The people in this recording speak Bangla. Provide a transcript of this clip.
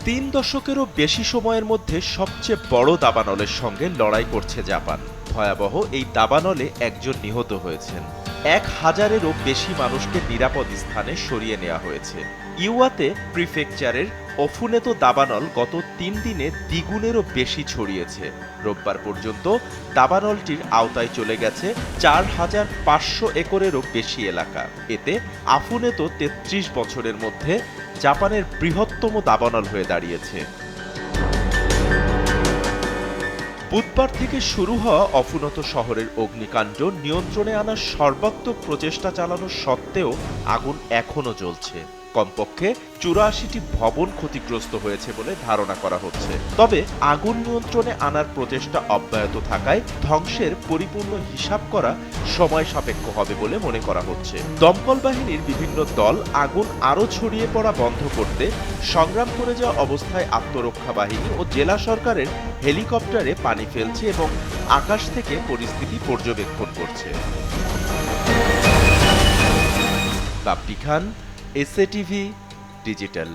তিন দশকেরও বেশি সময়ের মধ্যে সবচেয়ে বড় দাবানলের সঙ্গে লড়াই করছে জাপান। ভয়াবহ এই দাবানলে একজন নিহত হয়েছেন। 1000-এরও বেশি মানুষকে নিরাপদ স্থানে সরিয়ে নেওয়া হয়েছে। ইওয়াতে প্রিফেকচারের অফুনেতো দাবানল গত 3 দিনে দ্বিগুণেরও বেশি ছড়িয়েছে। রোববার পর্যন্ত দাবানলটির আওতায় চলে গেছে 4500 একরেরও বেশি এলাকা। এতে আফুনেতো 33 বছরের মধ্যে জাপানের বৃহত্তম দাবানল হয়ে দাঁড়িয়েছে। বুধবার থেকে শুরু হওয়া অফুনত শহরের অগ্নিকাণ্ড নিয়ন্ত্রণে আনার সর্বাত্মক প্রচেষ্টা চালানো সত্ত্বেও আগুন এখনও জ্বলছে। কমপক্ষে 84টি ভবন ক্ষতিগ্রস্ত হয়েছে বলে ধারণা করা হচ্ছে। তবে আগুন নিয়ন্ত্রণে আনার প্রচেষ্টা অব্যাহত থাকায় ধ্বংসের পরিপূর্ণ হিসাব করা সময় সাপেক্ষ হবে বলে মনে করা হচ্ছে। দমকল বাহিনীর বিভিন্ন দল আগুন আরও ছড়িয়ে পড়া বন্ধ করতে সংগ্রাম করে যাওয়া অবস্থায় আত্মরক্ষা বাহিনী ও জেলা সরকারের হেলিকপ্টারে পানি ফেলছে এবং আকাশ থেকে পরিস্থিতি পর্যবেক্ষণ করছে। বাপ্পি খান, এসএ টিভি ডিজিটাল।